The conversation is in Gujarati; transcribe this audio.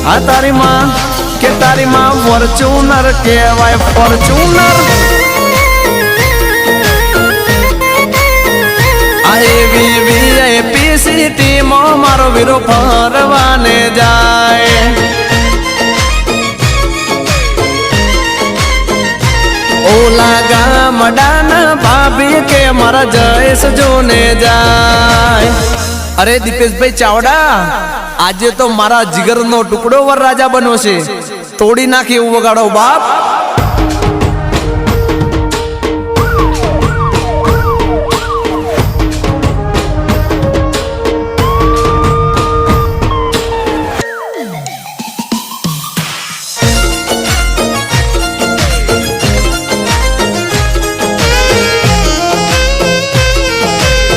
આ તારી માં કે તારી માં ફોર્ચ્યુનર કહેવાય ફોર્ચ્યુનર આ એવી વીઆઈપી સિટીમાં મારો વીરો ફરવાને જાય ઓલા ગામડાના ભાભી કે મારા જયેશ જોને જાય અરે દીપેશભાઈ ચાવડા આજે તો મારા જીગરનો ટુકડો વર રાજા બન્યો છે તોડી નાખી એવું વગાડો બાપ